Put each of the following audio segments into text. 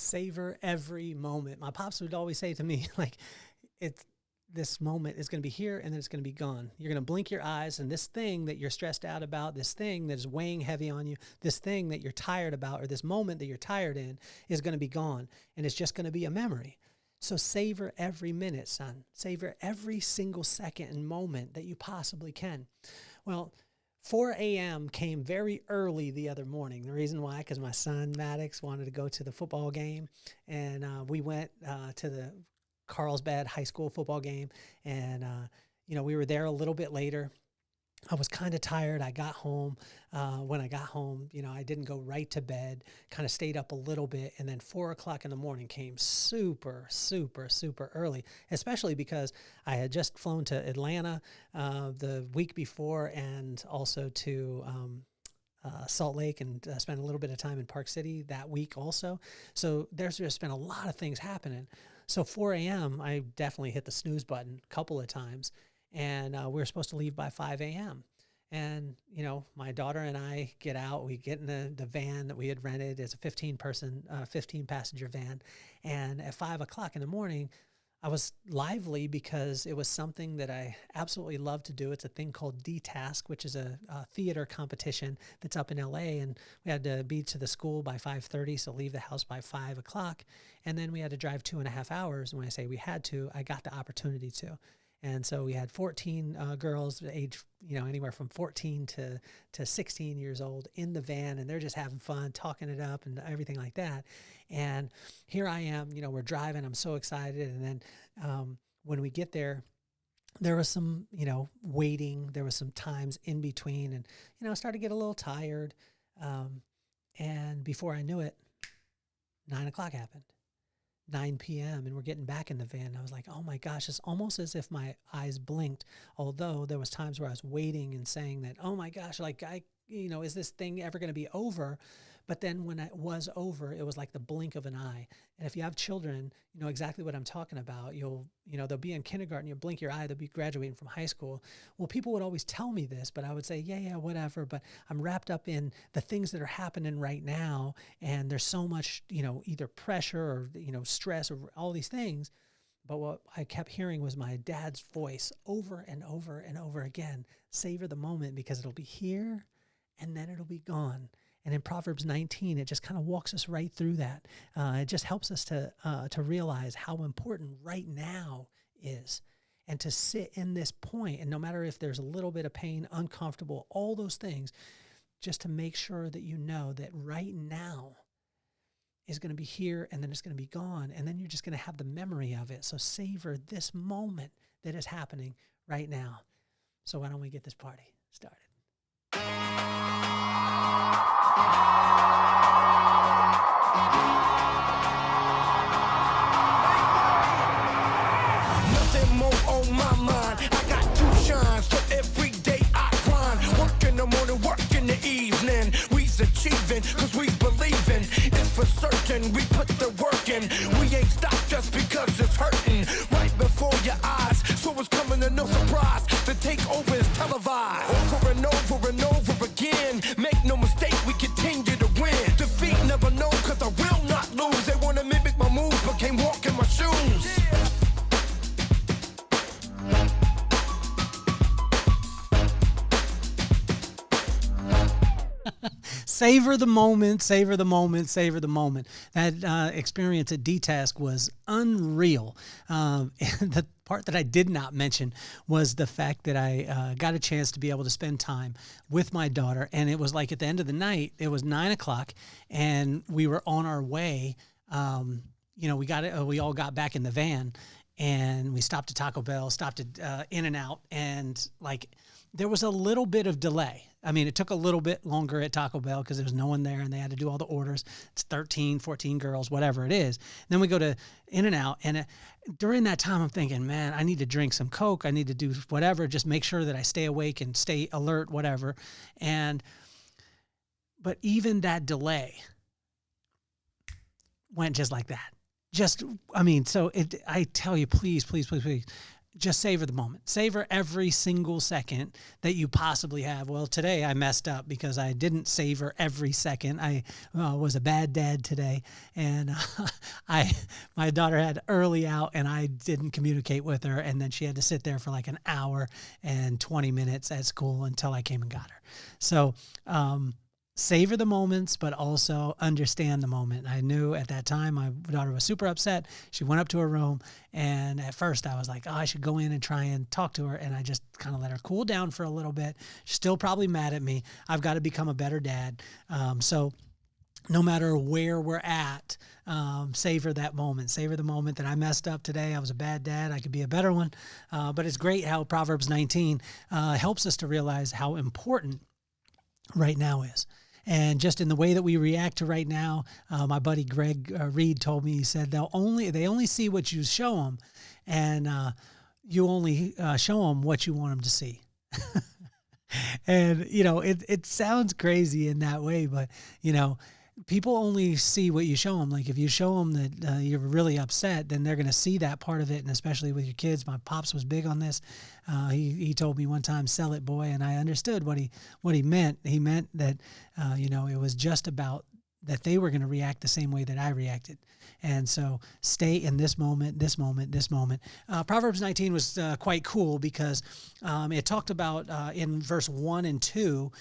savor every moment. My pops would always say to me, like, this moment is going to be here and then it's going to be gone. You're going to blink your eyes, and this thing that you're stressed out about, this thing that is weighing heavy on you, this thing that you're tired about, or this moment that you're tired in is going to be gone, and it's just going to be a memory. So savor every minute, son. Savor every single second and moment that you possibly can. Well, 4 a.m. came very early the other morning. The reason why, because my son Maddox wanted to go to the football game, and we went to the Carlsbad High School football game, and we were there a little bit later. I was kind of tired. I got home. When I got home, I didn't go right to bed, kind of stayed up a little bit, and then 4 o'clock in the morning came super, super, super early, especially because I had just flown to Atlanta the week before, and also to Salt Lake, and spent a little bit of time in Park City that week also. So there's just been a lot of things happening. So 4 a.m., I definitely hit the snooze button a couple of times, and we were supposed to leave by 5 a.m. And, my daughter and I get out, we get in the van that we had rented. It's a 15-passenger van. And at 5 o'clock in the morning, I was lively because it was something that I absolutely love to do. It's a thing called D-Task, which is a theater competition that's up in LA. And we had to be to the school by 5:30, so leave the house by 5 o'clock. And then we had to drive 2.5 hours. And when I say we had to, I got the opportunity to. And so we had 14 girls, age, anywhere from 14 to 16 years old in the van, and they're just having fun, talking it up and everything like that. And here I am, we're driving, I'm so excited. And then when we get there, there was some, waiting, there was some times in between, and, I started to get a little tired. And before I knew it, 9 o'clock happened. 9 p.m. and we're getting back in the van. I was like, oh my gosh, it's almost as if my eyes blinked. Although there was times where I was waiting and saying that, oh my gosh, like is this thing ever going to be over? But then when it was over, it was like the blink of an eye. And if you have children, you know exactly what I'm talking about. They'll be in kindergarten, you blink your eye, they'll be graduating from high school. Well, people would always tell me this, but I would say, yeah, whatever. But I'm wrapped up in the things that are happening right now. And there's so much, either pressure or, stress or all these things. But what I kept hearing was my dad's voice over and over and over again. Savor the moment because it'll be here and then it'll be gone. And in Proverbs 19, it just kind of walks us right through that. It just helps us to realize how important right now is, and to sit in this point. And no matter if there's a little bit of pain, uncomfortable, all those things, just to make sure that you know that right now is going to be here and then it's going to be gone. And then you're just going to have the memory of it. So savor this moment that is happening right now. So why don't we get this party started? Nothing more on my mind. I got two shines, so every day I grind. Work in the morning, work in the evening. We's achieving, cause we believing. It's for certain, we put the work in. We ain't stopped just because it's hurting. Right before your eyes, so it's coming to no surprise. The takeover is televised. Over and over and over again. Make no mistake, we continue to win. Defeat never know, cause I will not lose. They wanna mimic my moves, but can't walk in my shoes. Savor the moment, savor the moment, savor the moment. That experience at D-Task was unreal. And the part that I did not mention was the fact that I got a chance to be able to spend time with my daughter. And it was like at the end of the night, it was 9 o'clock and we were on our way. We all got back in the van and we stopped at Taco Bell, stopped at In-N-Out, and there was a little bit of delay. I mean, it took a little bit longer at Taco Bell because there was no one there and they had to do all the orders. It's 13, 14 girls, whatever it is. Then we go to In-N-Out, and during that time, I'm thinking, man, I need to drink some Coke. I need to do whatever, just make sure that I stay awake and stay alert, whatever. But even that delay went just like that. I tell you, please, just savor the moment. Savor every single second that you possibly have. Well, today I messed up because I didn't savor every second. I was a bad dad today, and my daughter had early out, and I didn't communicate with her, and then she had to sit there for like an hour and 20 minutes at school until I came and got her. So, savor the moments, but also understand the moment. I knew at that time my daughter was super upset. She went up to her room, and at first I was like, oh, I should go in and try and talk to her. And I just kind of let her cool down for a little bit. She's still probably mad at me. I've got to become a better dad. So no matter where we're at, savor that moment. Savor the moment that I messed up today. I was a bad dad. I could be a better one. But it's great how Proverbs 19 helps us to realize how important right now is. And just in the way that we react to right now, my buddy Greg Reed told me, he said, they only see what you show them, and you only show them what you want them to see. And, it sounds crazy in that way, but, people only see what you show them. Like if you show them that you're really upset, then they're going to see that part of it. And especially with your kids, my pops was big on this. He told me one time, "Sell it, boy," and I understood what he meant. He meant that it was just about that they were going to react the same way that I reacted. And so stay in this moment, this moment, this moment. Proverbs 19 was quite cool because it talked about in verse 1 and 2,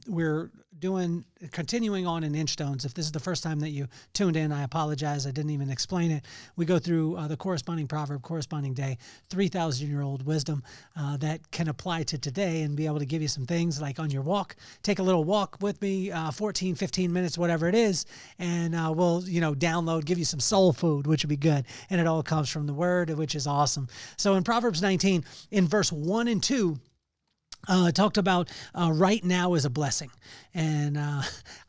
we're continuing on in Inchstones. If this is the first time that you tuned in, I apologize. I didn't even explain it. We go through the corresponding proverb, corresponding day, 3,000-year-old wisdom that can apply to today and be able to give you some things like on your walk. Take a little walk with me, 14, 15 minutes, whatever it is, and we'll, download, give you some soul food, which would be good. And it all comes from the word, which is awesome. So in Proverbs 19, in verse 1 and 2, talked about right now is a blessing. And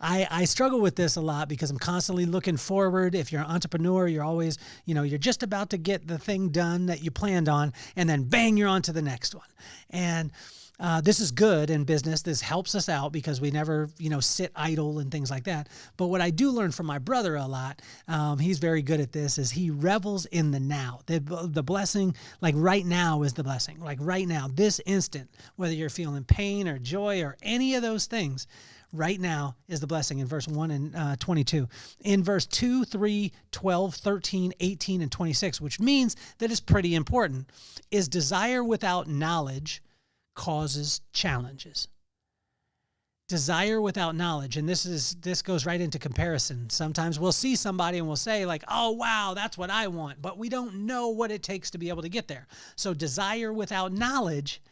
I struggle with this a lot because I'm constantly looking forward. If you're an entrepreneur, you're always, you're just about to get the thing done that you planned on, and then bang, you're on to the next one. And this is good in business. This helps us out because we never, sit idle and things like that. But what I do learn from my brother a lot, he's very good at this, is he revels in the now. The blessing, like right now is the blessing. Like right now, this instant, whether you're feeling pain or joy or any of those things, right now is the blessing in verse 1 and 22. In verse 2, 3, 12, 13, 18, and 26, which means that it's pretty important, is desire without knowledge causes challenges. Desire without knowledge, and this goes right into comparison. Sometimes we'll see somebody and we'll say like, "Oh wow, that's what I want," but we don't know what it takes to be able to get there. So desire without knowledge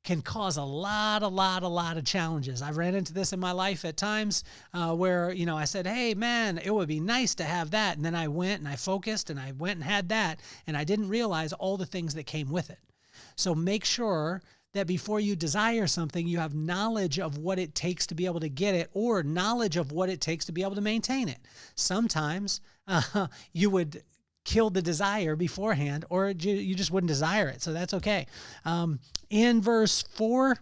can cause a lot of challenges. I've ran into this in my life at times where, I said, "Hey man, it would be nice to have that." And then I went and I focused and I went and had that, and I didn't realize all the things that came with it. So make sure that before you desire something, you have knowledge of what it takes to be able to get it, or knowledge of what it takes to be able to maintain it. Sometimes you would kill the desire beforehand, or you just wouldn't desire it. So that's okay. In verse 4,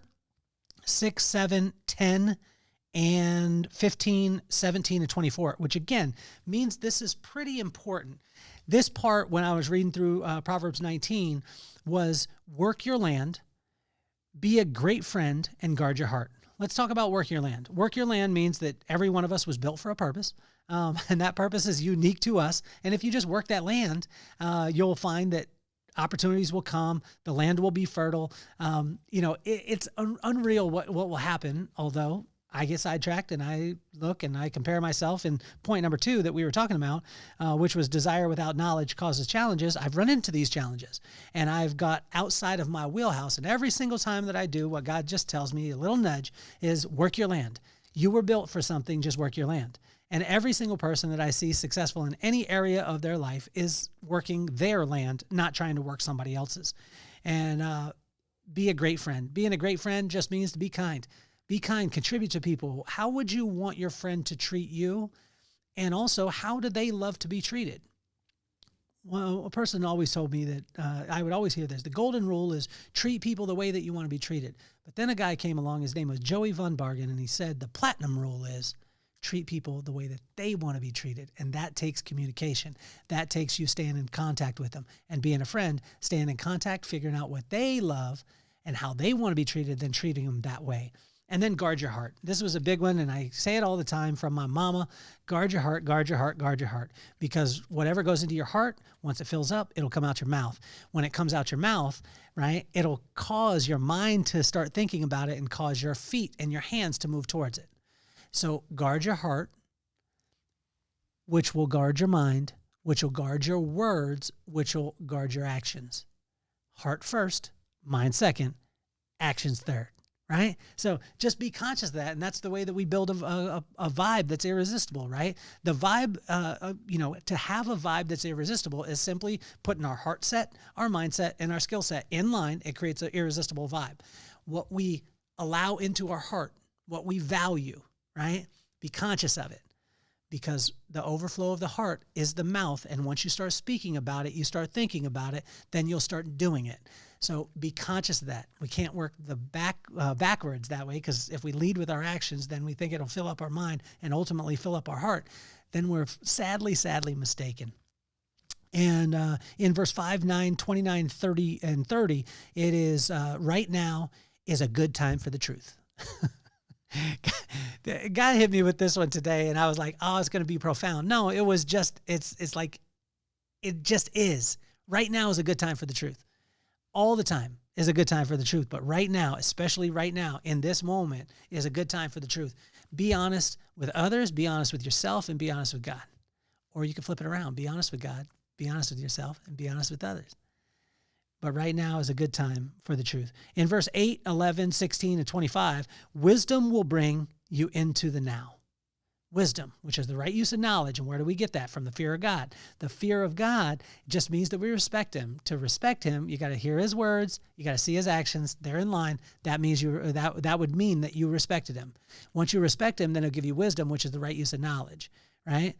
6, 7, 10, and 15, 17, and 24, which again means this is pretty important. This part, when I was reading through Proverbs 19, was work your land, be a great friend, and guard your heart. Let's talk about work your land. Work your land means that every one of us was built for a purpose, and that purpose is unique to us. And if you just work that land, you'll find that opportunities will come. The land will be fertile. It's unreal what will happen, although I get sidetracked and I look and I compare myself. And point number 2 that we were talking about, which was desire without knowledge causes challenges. I've run into these challenges and I've got outside of my wheelhouse. And every single time that I do, what God just tells me, a little nudge, is work your land. You were built for something, just work your land. And every single person that I see successful in any area of their life is working their land, not trying to work somebody else's. And be a great friend. Being a great friend just means to be kind. Be kind, contribute to people. How would you want your friend to treat you? And also, how do they love to be treated? Well, a person always told me that I would always hear this. The golden rule is treat people the way that you want to be treated. But then a guy came along, his name was Joey Von Bargen, and he said the platinum rule is treat people the way that they want to be treated. And that takes communication. That takes you staying in contact with them and being a friend, staying in contact, figuring out what they love and how they want to be treated, then treating them that way. And then guard your heart. This was a big one, and I say it all the time from my mama. Guard your heart, guard your heart, guard your heart. Because whatever goes into your heart, once it fills up, it'll come out your mouth. When it comes out your mouth, right, it'll cause your mind to start thinking about it and cause your feet and your hands to move towards it. So guard your heart, which will guard your mind, which will guard your words, which will guard your actions. Heart first, mind second, actions third. Right? So just be conscious of that. And that's the way that we build a vibe that's irresistible, right? The vibe, to have a vibe that's irresistible is simply putting our heart set, our mindset, and our skill set in line. It creates an irresistible vibe. What we allow into our heart, what we value, right? Be conscious of it, because the overflow of the heart is the mouth. And once you start speaking about it, you start thinking about it, then you'll start doing it. So be conscious of that. We can't work the backwards that way, because if we lead with our actions, then we think it'll fill up our mind and ultimately fill up our heart. Then we're sadly mistaken. And in verse 5, 9, 29, 30, and 30, it is right now is a good time for the truth. God hit me with this one today, and I was like, oh, it's going to be profound. No, it was just, it's like, it just is. Right now is a good time for the truth. All the time is a good time for the truth. But right now, especially right now, in this moment, is a good time for the truth. Be honest with others, be honest with yourself, and be honest with God. Or you can flip it around. Be honest with God, be honest with yourself, and be honest with others. But right now is a good time for the truth. In verse 8, 11, 16, and 25, wisdom will bring you into the now. Wisdom, which is the right use of knowledge. And where do we get that? From the fear of God. The fear of God just means that we respect him. To respect him, you got to hear his words. You got to see his actions. They're in line. That means that would mean that you respected him. Once you respect him, then he'll give you wisdom, which is the right use of knowledge, right?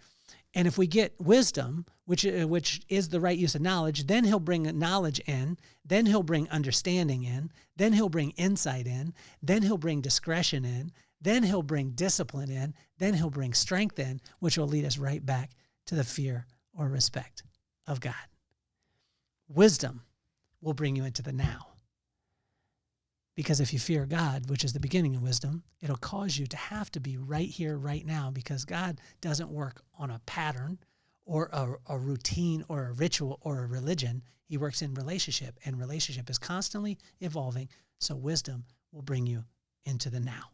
And if we get wisdom, which is the right use of knowledge, then he'll bring knowledge in, then he'll bring understanding in, then he'll bring insight in, then he'll bring discretion in, then he'll bring discipline in, then he'll bring strength in, which will lead us right back to the fear or respect of God. Wisdom will bring you into the now. Because if you fear God, which is the beginning of wisdom, it'll cause you to have to be right here, right now, because God doesn't work on a pattern or a routine or a ritual or a religion. He works in relationship, and relationship is constantly evolving. So wisdom will bring you into the now.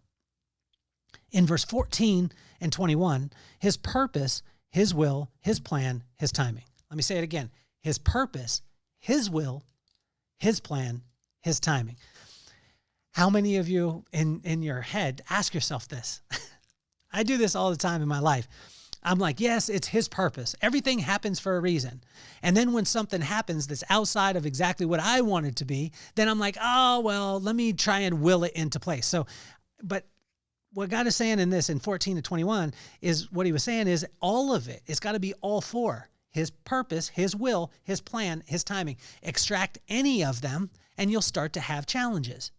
In verse 14 and 21, his purpose, his will, his plan, his timing. Let me say it again. His purpose, his will, his plan, his timing. How many of you in your head ask yourself this? I do this all the time in my life. I'm like, yes, it's his purpose. Everything happens for a reason. And then when something happens that's outside of exactly what I want it to be, then I'm like, oh, well, let me try and will it into place. So, but what God is saying in this, in 14 to 21, is what he was saying is all of it. It's got to be all four. His purpose, his will, his plan, his timing. Extract any of them, and you'll start to have challenges.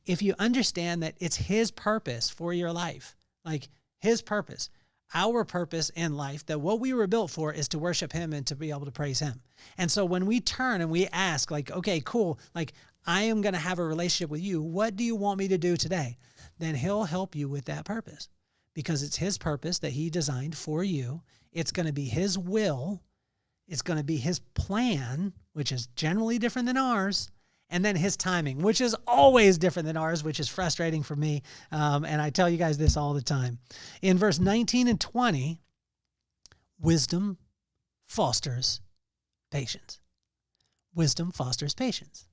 If you understand that it's his purpose for your life, like his purpose, our purpose in life, that what we were built for is to worship him and to be able to praise him. And so when we turn and we ask, like, okay, cool, like I am going to have a relationship with you. What do you want me to do today? Then he'll help you with that purpose, because it's his purpose that he designed for you. It's going to be his will. It's going to be his plan, which is generally different than ours. And then his timing, which is always different than ours, which is frustrating for me. And I tell you guys this all the time. In verse 19 and 20, wisdom fosters patience. Wisdom fosters patience.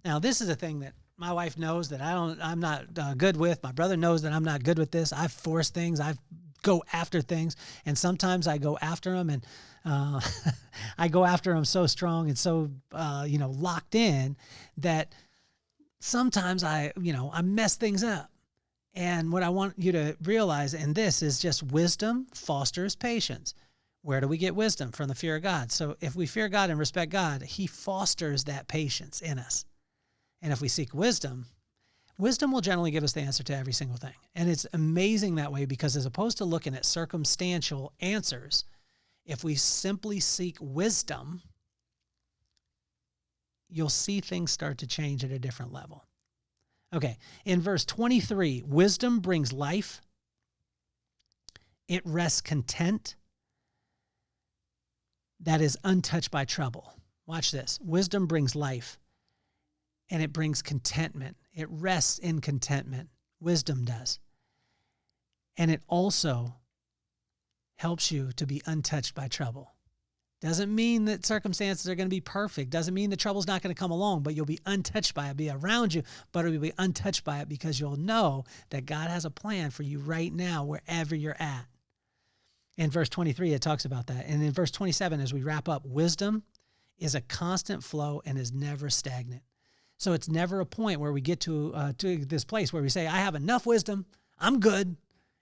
Now, this is a thing that my wife knows that I'm not good with. My brother knows that I'm not good with this. I force things. I go after things. And sometimes I go after them, and I go after them so strong and so, locked in that sometimes I mess things up. And what I want you to realize in this is just wisdom fosters patience. Where do we get wisdom? From the fear of God. So if we fear God and respect God, he fosters that patience in us. And if we seek wisdom, Wisdom will generally give us the answer to every single thing. And it's amazing that way, because as opposed to looking at circumstantial answers, if we simply seek wisdom, you'll see things start to change at a different level. Okay, in verse 23, wisdom brings life. It rests content that is untouched by trouble. Watch this. Wisdom brings life, and it brings contentment. It rests in contentment. Wisdom does. And it also helps you to be untouched by trouble. Doesn't mean that circumstances are going to be perfect. Doesn't mean the trouble's not going to come along, but you'll be untouched by it, be around you, but you'll be untouched by it because you'll know that God has a plan for you right now, wherever you're at. In verse 23, it talks about that. And in verse 27, as we wrap up, wisdom is a constant flow and is never stagnant. So it's never a point where we get to this place where we say, I have enough wisdom, I'm good,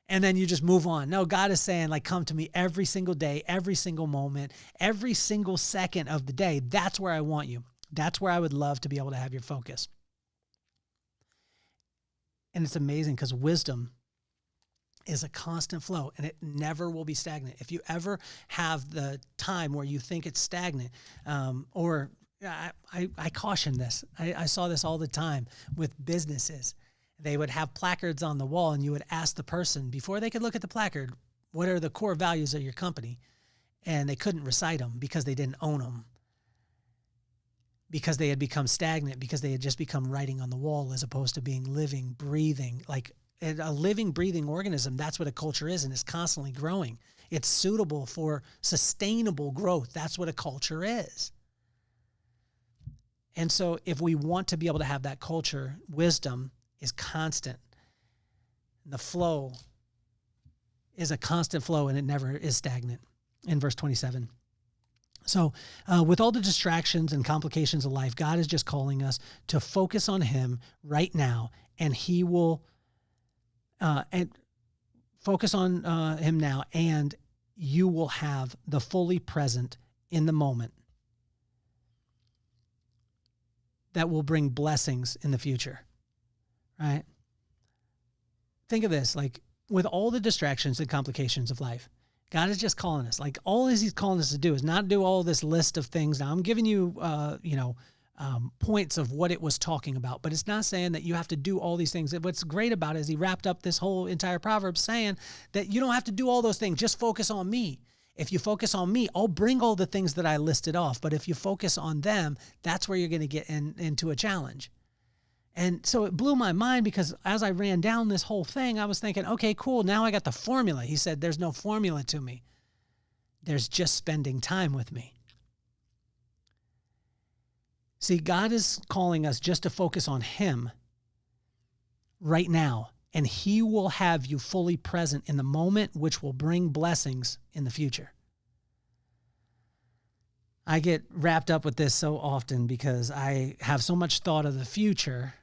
and then you just move on. No, God is saying, like, come to me every single day, every single moment, every single second of the day. That's where I want you. That's where I would love to be able to have your focus. And it's amazing because wisdom is a constant flow, and it never will be stagnant. If you ever have the time where you think it's stagnant, or I caution this. I saw this all the time with businesses. They would have placards on the wall, and you would ask the person, before they could look at the placard, what are the core values of your company? And they couldn't recite them because they didn't own them, because they had become stagnant, because they had just become writing on the wall as opposed to being living, breathing. Like a living, breathing organism, that's what a culture is, and it's constantly growing. It's suitable for sustainable growth. That's what a culture is. And so if we want to be able to have that culture, wisdom is constant. The flow is a constant flow, and it never is stagnant. In verse 27. So with all the distractions and complications of life, God is just calling us to focus on him right now, and he will and focus on him now, and you will have the fully present in the moment that will bring blessings in the future. Right? Think of this, like with all the distractions and complications of life, God is just calling us. Like all he's calling us to do is not do all this list of things. Now I'm giving you, points of what it was talking about, but it's not saying that you have to do all these things. What's great about it is he wrapped up this whole entire proverb saying that you don't have to do all those things. Just focus on me. If you focus on me, I'll bring all the things that I listed off. But if you focus on them, that's where you're going to get into a challenge. And so it blew my mind, because as I ran down this whole thing, I was thinking, okay, cool. Now I got the formula. He said, there's no formula to me. There's just spending time with me. See, God is calling us just to focus on him right now, and he will have you fully present in the moment, which will bring blessings in the future. I get wrapped up with this so often because I have so much thought of the future,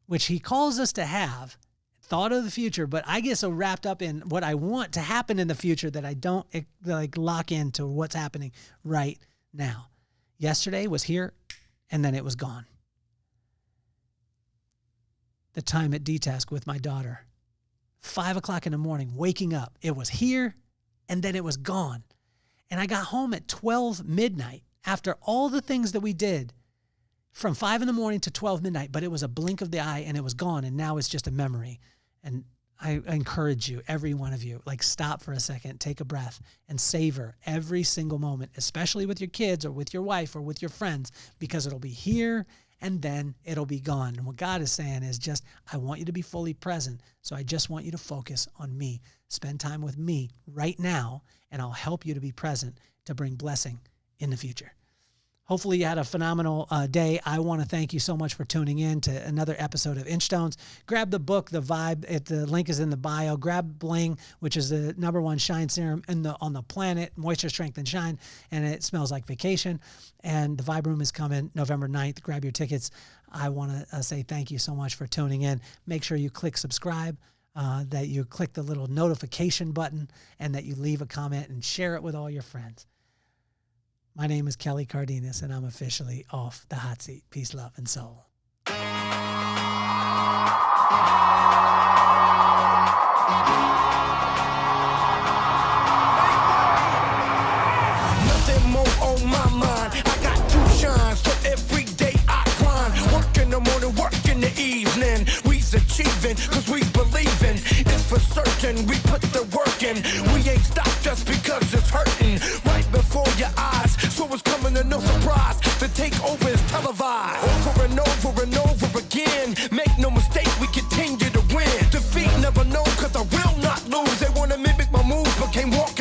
which he calls us to have, thought of the future, but I get so wrapped up in what I want to happen in the future that I don't lock into what's happening right now. Yesterday was here, and then it was gone. The time at D-Task with my daughter, 5 o'clock in the morning, waking up, it was here, and then it was gone. And I got home at 12 midnight after all the things that we did from 5 in the morning to 12 midnight, but it was a blink of the eye and it was gone. And now it's just a memory. And I encourage you, every one of you, like stop for a second, take a breath and savor every single moment, especially with your kids or with your wife or with your friends, because it'll be here and then it'll be gone. And what God is saying is just, I want you to be fully present. So I just want you to focus on me. Spend time with me right now, and I'll help you to be present to bring blessing in the future. Hopefully you had a phenomenal day. I want to thank you so much for tuning in to another episode of Inchstones. Grab the book, The Vibe. The link is in the bio. Grab Bling, which is the #1 shine serum on the planet, moisture, strength, and shine, and it smells like vacation. And the Vibe Room is coming November 9th. Grab your tickets. I want to say thank you so much for tuning in. Make sure you click subscribe, that you click the little notification button, and that you leave a comment and share it with all your friends. My name is Kelly Cardenas, and I'm officially off the hot seat. Peace, love, and soul. Nothing more on my mind. I got two shines, so every day I grind. Work in the morning, work in the evening. We's achieving, cause we believing. It's for certain, we put the work in. We ain't stopped just because it's hurting. Right before your eyes, so it's coming to no surprise. The takeover is televised. Over and over and over again. Make no mistake, we continue to win. Defeat never know, cause I will not lose. They wanna mimic my moves, but can't walk